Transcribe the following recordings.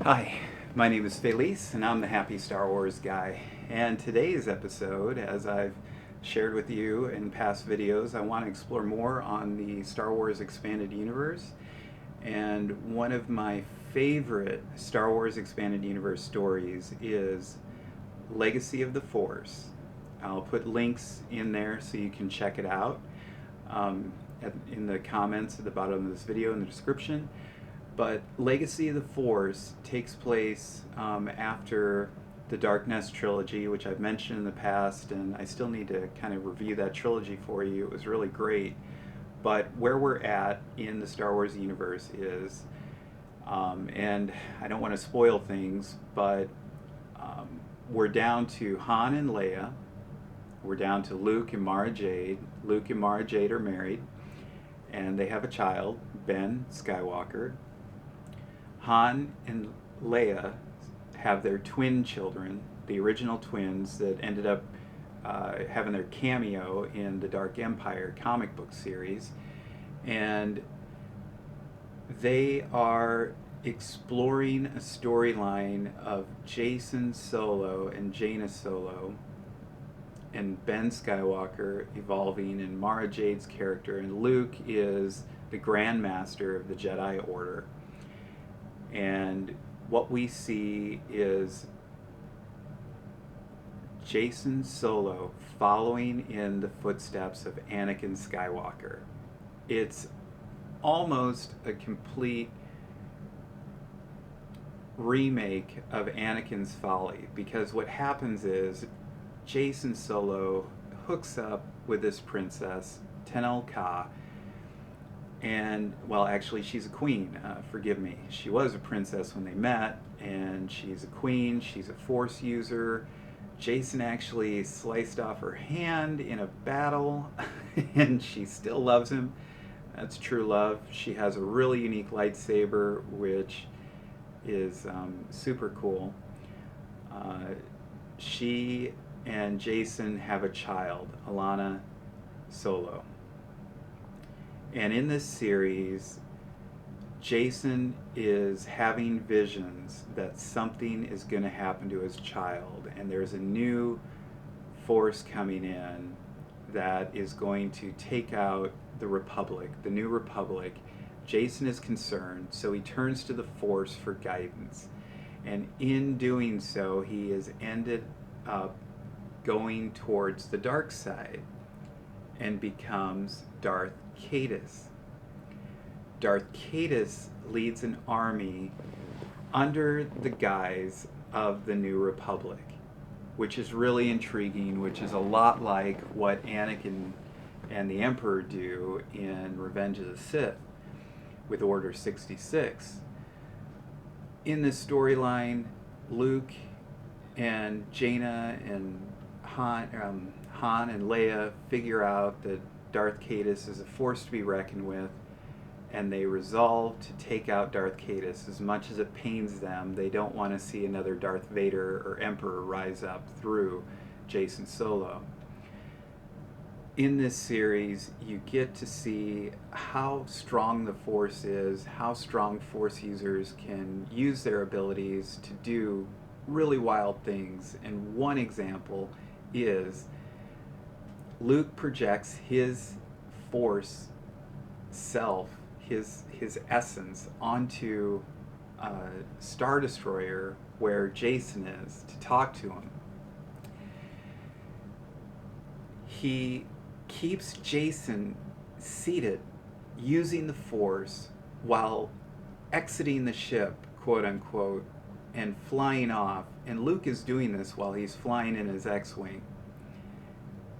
Hi, my name is Felice, and I'm the Happy Star Wars Guy. And today's episode, as I've shared with you in past videos, I want to explore more on the Star Wars Expanded Universe. And one of my favorite Star Wars Expanded Universe stories is Legacy of the Force. I'll put links in there so you can check it out in the comments at the bottom of this video in the description. But Legacy of the Force takes place after the Dark Nest trilogy, which I've mentioned in the past, and I still need to kind of review that trilogy for you. It was really great. But where we're at in the Star Wars universe is, and I don't want to spoil things, but we're down to Han and Leia. We're down to Luke and Mara Jade. Luke and Mara Jade are married, and they have a child, Ben Skywalker. Han and Leia have their twin children, the original twins that ended up having their cameo in the Dark Empire comic book series. And they are exploring a storyline of Jason Solo and Jaina Solo and Ben Skywalker evolving, and Mara Jade's character, and Luke is the Grand Master of the Jedi Order. And what we see is Jason Solo following in the footsteps of Anakin Skywalker. It's almost a complete remake of Anakin's Folly, because what happens is Jason Solo hooks up with this princess, Tenel Ka, and, well, actually she's a queen, forgive me. She was a princess when they met, and she's a queen, she's a Force user. Jason actually sliced off her hand in a battle, and she still loves him. That's true love. She has a really unique lightsaber, which is super cool. She and Jason have a child, Alana Solo. And in this series, Jason is having visions that something is going to happen to his child, and there's a new force coming in that is going to take out the Republic, the New Republic. Jason is concerned, so he turns to the Force for guidance. And in doing so, he has ended up going towards the dark side and becomes Darth Caedus. Darth Caedus leads an army under the guise of the New Republic, which is really intriguing, which is a lot like what Anakin and the Emperor do in Revenge of the Sith with Order 66. In this storyline, Luke and Jaina and Han and Leia figure out that Darth Caedus is a force to be reckoned with, and they resolve to take out Darth Caedus. As much as it pains them, they don't want to see another Darth Vader or Emperor rise up through Jason Solo. In this series, you get to see how strong the Force is, how strong Force users can use their abilities to do really wild things. And one example is Luke projects his Force self, his essence, onto a Star Destroyer where Jason is to talk to him. He keeps Jason seated using the Force while exiting the ship, quote unquote, and flying off. And Luke is doing this while he's flying in his X-Wing,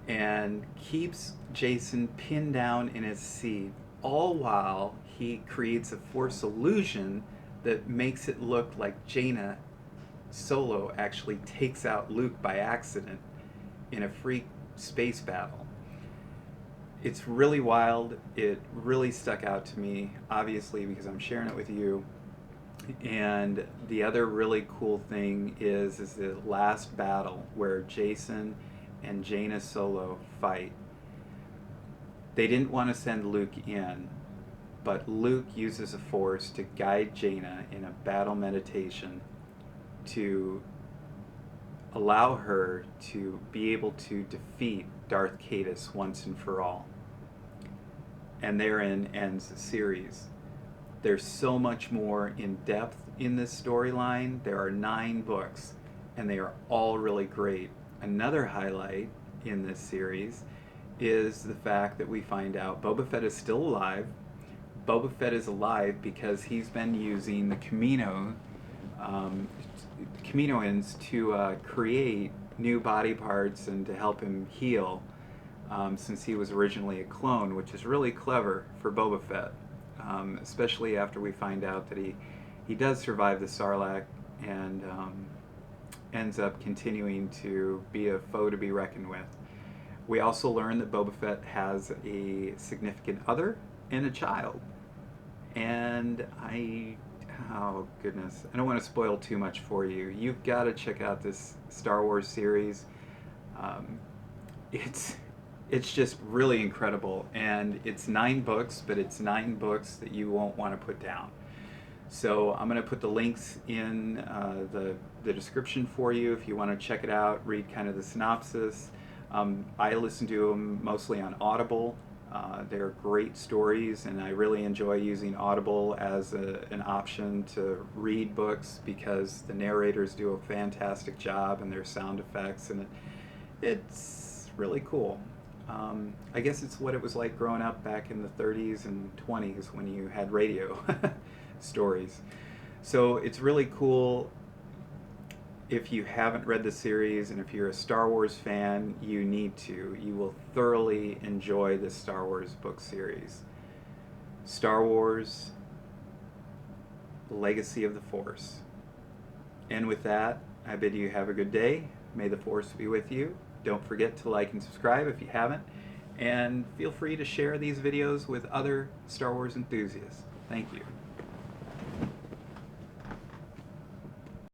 and keeps Jason pinned down in his seat, all while he creates a Force illusion that makes it look like Jaina Solo actually takes out Luke by accident in a free space battle. It's really wild. It really stuck out to me, obviously, because I'm sharing it with you. And the other really cool thing is the last battle where Jason and Jaina Solo fight. They didn't want to send Luke in, but Luke uses the Force to guide Jaina in a battle meditation to allow her to be able to defeat Darth Caedus once and for all. And therein ends the series. There's so much more in depth in this storyline. There are 9 books, and they are all really great. Another highlight in this series is the fact that we find out Boba Fett is still alive. Boba Fett is alive because he's been using the Kaminoans to create new body parts and to help him heal, since he was originally a clone, which is really clever for Boba Fett, especially after we find out that he does survive the Sarlacc and ends up continuing to be a foe to be reckoned with. We also learn that Boba Fett has a significant other and a child. And oh goodness, I don't want to spoil too much for you. You've got to check out this Star Wars series. It's just really incredible, and it's 9 books, but it's 9 books that you won't want to put down. So I'm going to put the links in the description for you if you want to check it out, read kind of the synopsis. I listen to them mostly on Audible. They're great stories, and I really enjoy using Audible as an option to read books because the narrators do a fantastic job, and their sound effects, and it's really cool. I guess it's what it was like growing up back in the 30s and 20s when you had radio stories. So it's really cool. If you haven't read the series, and if you're a Star Wars fan, you need to. You will thoroughly enjoy the Star Wars book series. Star Wars, The Legacy of the Force. And with that, I bid you have a good day. May the Force be with you. Don't forget to like and subscribe if you haven't. And feel free to share these videos with other Star Wars enthusiasts. Thank you.